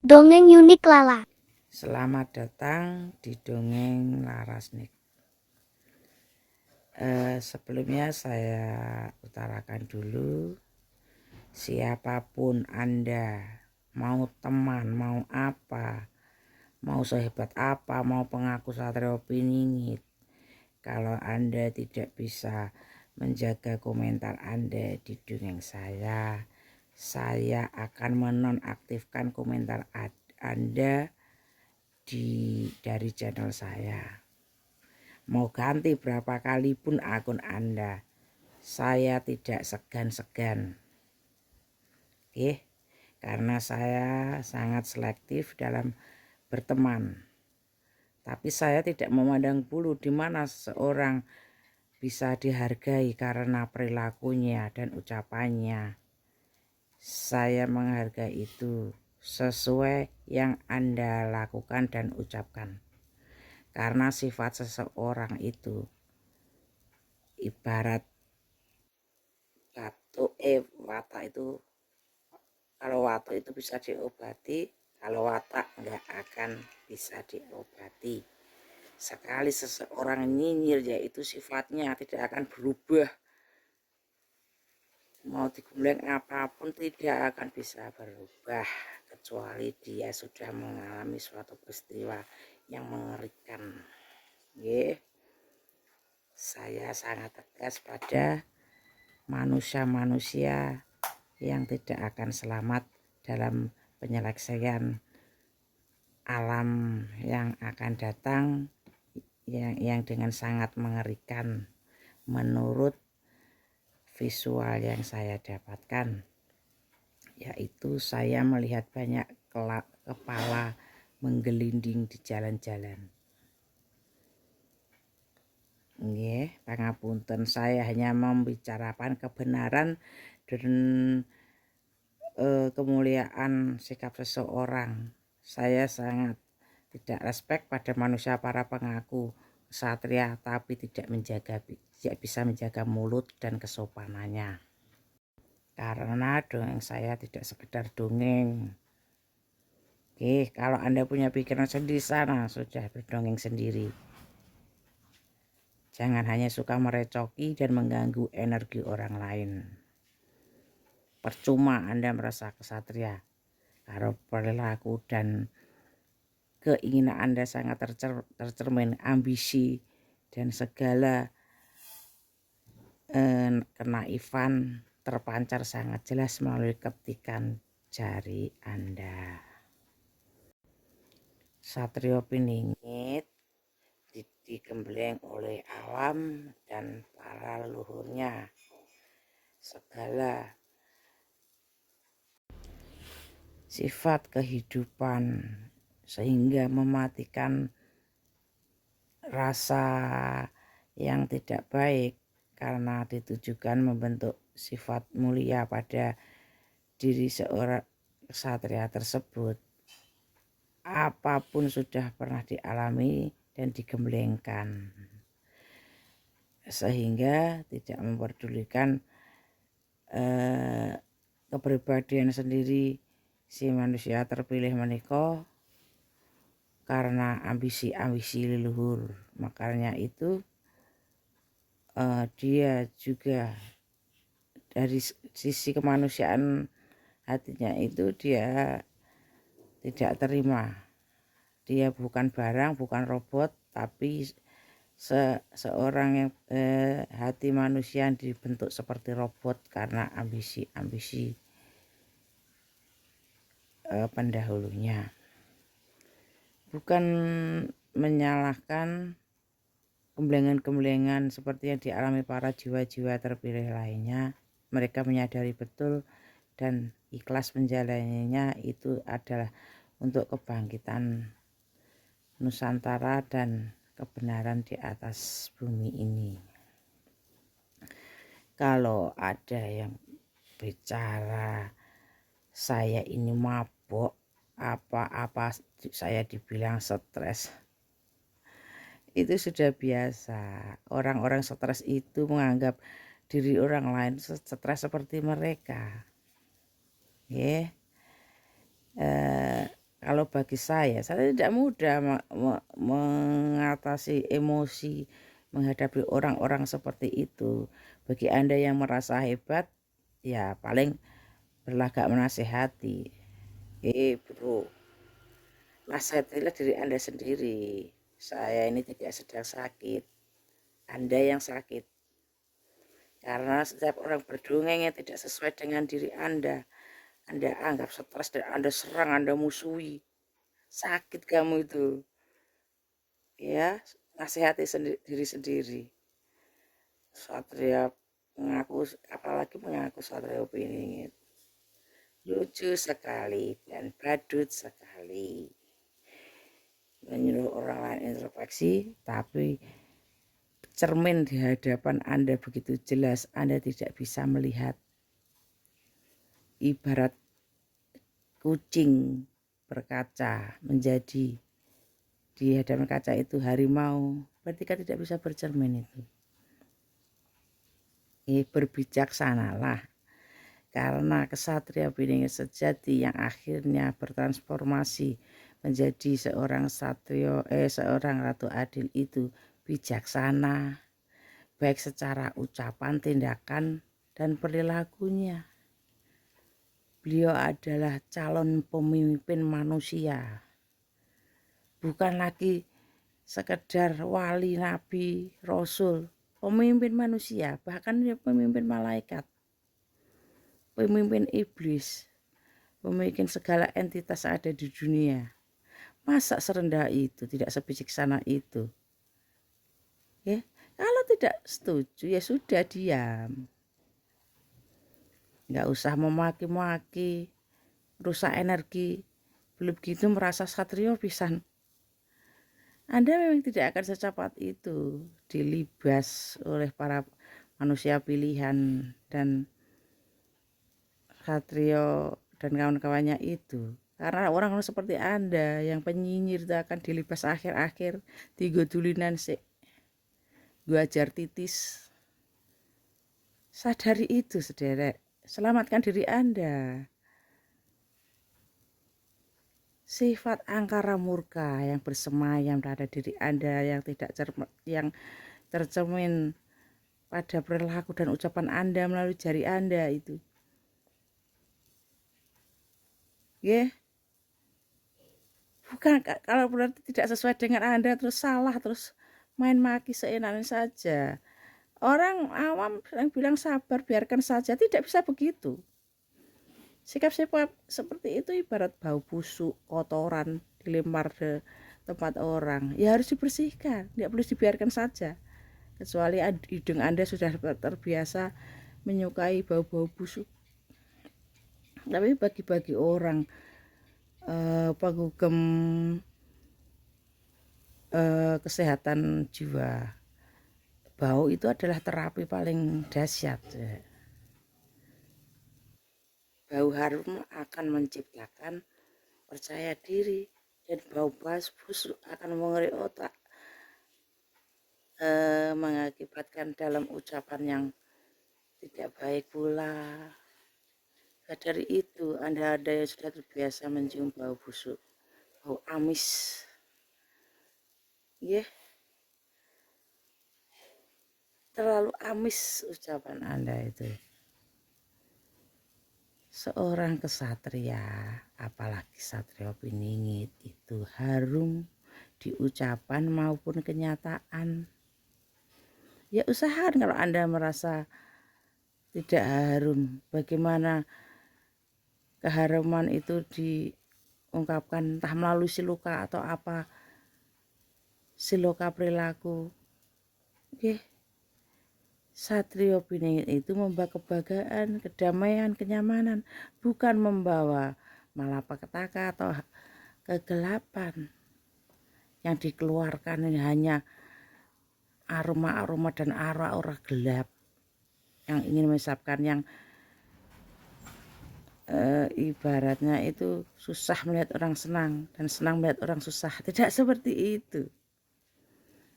Dongeng Unik Lala. Selamat datang di Dongeng Larasnik. Sebelumnya saya utarakan dulu, siapapun Anda, mau teman, mau apa, mau sehebat apa, mau pengaku satria piningit, kalau Anda tidak bisa menjaga komentar Anda di dongeng saya akan menonaktifkan komentar Anda dari channel saya. Mau ganti berapa kali pun akun Anda, saya tidak segan-segan. Oke, karena saya sangat selektif dalam berteman. Tapi saya tidak memandang bulu di mana seseorang bisa dihargai karena perilakunya dan ucapannya. Saya menghargai itu sesuai yang Anda lakukan dan ucapkan. Karena sifat seseorang itu ibarat watak itu, kalau watak itu bisa diobati, kalau watak nggak akan bisa diobati. Sekali seseorang nyinyir, yaitu sifatnya tidak akan berubah. Mau digembleng apapun tidak akan bisa berubah, kecuali dia sudah mengalami suatu peristiwa yang mengerikan. Saya sangat tegas pada manusia-manusia yang tidak akan selamat dalam penyelesaian alam yang akan datang, yang dengan sangat mengerikan menurut visual yang saya dapatkan, yaitu saya melihat banyak kepala menggelinding di jalan-jalan. Pangapunten, saya hanya membicarakan kebenaran dan kemuliaan sikap seseorang. Saya sangat tidak respect pada manusia para pengaku kesatria tapi tidak bisa menjaga mulut dan kesopanannya. Karena dongeng saya tidak sekedar dongeng. Kalau Anda punya pikiran sendiri, sana sudah berdongeng sendiri. Jangan hanya suka merecoki dan mengganggu energi orang lain. Percuma Anda merasa kesatria kalau perilaku dan keinginan Anda sangat tercermin ambisi dan segala kenaifan terpancar sangat jelas melalui ketikan jari Anda. Satrio piningit digembleng oleh alam dan para leluhurnya. Segala sifat kehidupan sehingga mematikan rasa yang tidak baik karena ditujukan membentuk sifat mulia pada diri seorang ksatria tersebut. Apapun sudah pernah dialami dan digemblengkan, sehingga tidak memperdulikan kepribadian sendiri si manusia terpilih menika karena ambisi leluhur. Makanya itu dia juga dari sisi kemanusiaan hatinya itu dia tidak terima. Dia bukan barang, bukan robot, tapi seorang yang hati manusia yang dibentuk seperti robot karena ambisi pendahulunya. Bukan menyalahkan gemblengan-gemblengan seperti yang dialami para jiwa-jiwa terpilih lainnya. Mereka menyadari betul dan ikhlas menjalaninya itu adalah untuk kebangkitan Nusantara dan kebenaran di atas bumi ini. Kalau ada yang bicara saya ini mabok, apa-apa saya dibilang stres, itu sudah biasa. Orang-orang stres itu menganggap diri orang lain stres seperti mereka. Kalau bagi saya tidak mudah mengatasi emosi menghadapi orang-orang seperti itu. Bagi Anda yang merasa hebat, ya paling berlagak menasehati. Bro, nasihatilah diri Anda sendiri. Saya ini tidak sedang sakit, Anda yang sakit. Karena setiap orang berdongeng yang tidak sesuai dengan diri Anda anggap stres dan Anda serang, Anda musuhi. Sakit kamu itu. Ya, nasihati diri sendiri. Satria mengaku, apalagi mengaku Satria Piningit. Lucu sekali dan badut sekali. Menyuruh orang lain introspeksi, tapi cermin di hadapan Anda begitu jelas, Anda tidak bisa melihat. Ibarat kucing berkaca menjadi di hadapan kaca itu harimau, berarti kan tidak bisa bercermin itu. Berbijaksanalah, karena kesatria Piningit sejati yang akhirnya bertransformasi menjadi seorang seorang Ratu Adil itu bijaksana, baik secara ucapan, tindakan, dan perilakunya. Beliau adalah calon pemimpin manusia, bukan lagi sekedar wali, nabi, rasul, pemimpin manusia, bahkan dia pemimpin malaikat, pemimpin iblis, pemimpin segala entitas ada di dunia. Masa serendah itu, tidak sebijaksana itu? Ya, kalau tidak setuju ya sudah diam. Nggak usah memaki-maki, rusak energi. Belum begitu merasa satrio pisan. Anda memang tidak akan secepat itu dilibas oleh para manusia pilihan dan satrio dan kawan-kawannya itu. Karena orang-orang seperti Anda yang penyinyir itu akan dilibas akhir-akhir, tiga dulinan sih, gua ajar titis. Sadari itu, sederek. Selamatkan diri Anda. Sifat angkara murka yang bersemayam pada diri Anda yang tidak yang tercermin pada perilaku dan ucapan Anda melalui jari Anda itu. Bukan kalau berarti tidak sesuai dengan Anda terus salah, terus main maki seenaknya saja. Orang awam yang bilang sabar, biarkan saja, tidak bisa begitu. Sikap-sikap seperti itu ibarat bau busuk, kotoran dilempar ke tempat orang, ya harus dibersihkan, tidak boleh dibiarkan saja. Kecuali hidung Anda sudah terbiasa menyukai bau-bau busuk. Tapi bagi orang penggugem kesehatan jiwa, bau itu adalah terapi paling dahsyat. Bau harum akan menciptakan percaya diri, dan bau busuk akan mengeri otak, mengakibatkan dalam ucapan yang tidak baik pula. Dari itu Anda ada yang sudah terbiasa mencium bau busuk, bau amis, terlalu amis ucapan Anda itu. Seorang kesatria, apalagi Satrio Piningit, itu harum di ucapan maupun kenyataan. Ya usahakan kalau Anda merasa tidak harum, bagaimana keharuman itu diungkapkan entah melalui siluka atau apa, siluka perilaku. Satrio Piningit itu membawa kebahagiaan, kedamaian, kenyamanan, bukan membawa malapetaka atau kegelapan. Yang dikeluarkan ini hanya aroma-aroma dan aura-aura gelap yang ingin mengisapkan, yang ibaratnya itu susah melihat orang senang dan senang melihat orang susah. Tidak seperti itu.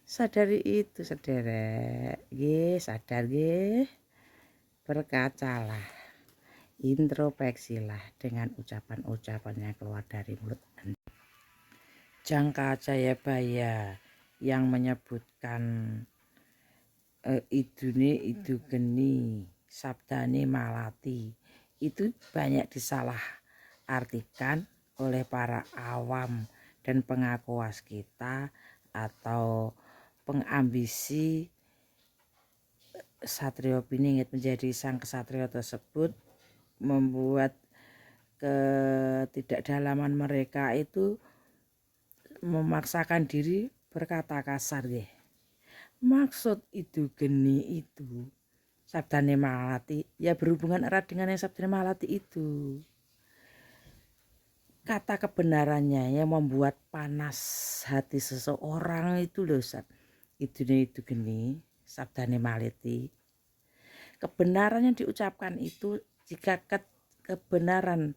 Sadari itu, sederek. Sadar berkacalah, introspeksilah dengan ucapan-ucapan yang keluar dari mulut Anda. Jangka Jayabaya yang menyebutkan idune idu geni, sabdane malati, itu banyak disalah artikan oleh para awam dan pengaku waskita atau pengambisi Satrio Piningit menjadi sang kesatria tersebut, membuat ketidakdalaman mereka itu memaksakan diri berkata kasar ya. Maksud itu geni itu sabdane malati ya berhubungan erat dengan yang sabdane malati itu. Kata kebenarannya yang membuat panas hati seseorang itu loh, itu geni sabdane malati. Kebenaran yang diucapkan itu, jika kebenaran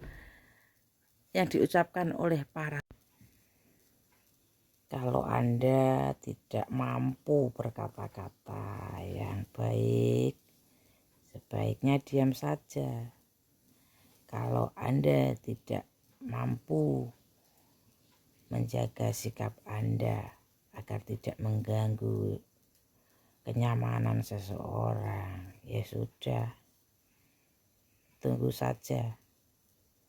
yang diucapkan oleh para, kalau Anda tidak mampu berkata-kata yang baik, sebaiknya diam saja. Kalau Anda tidak mampu menjaga sikap Anda agar tidak mengganggu kenyamanan seseorang, ya sudah, tunggu saja.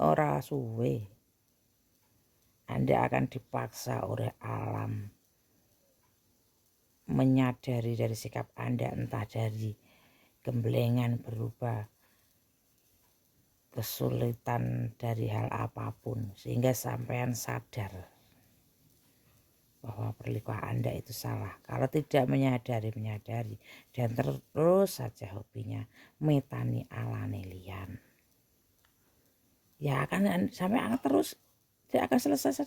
Ora suwe Anda akan dipaksa oleh alam menyadari dari sikap Anda, entah dari gemblengan berubah kesulitan dari hal apapun, sehingga sampean sadar bahwa perlikuan Anda itu salah. Kalau tidak menyadari dan terus saja hobinya metani alane lian, ya akan sampai akan terus tidak akan selesai.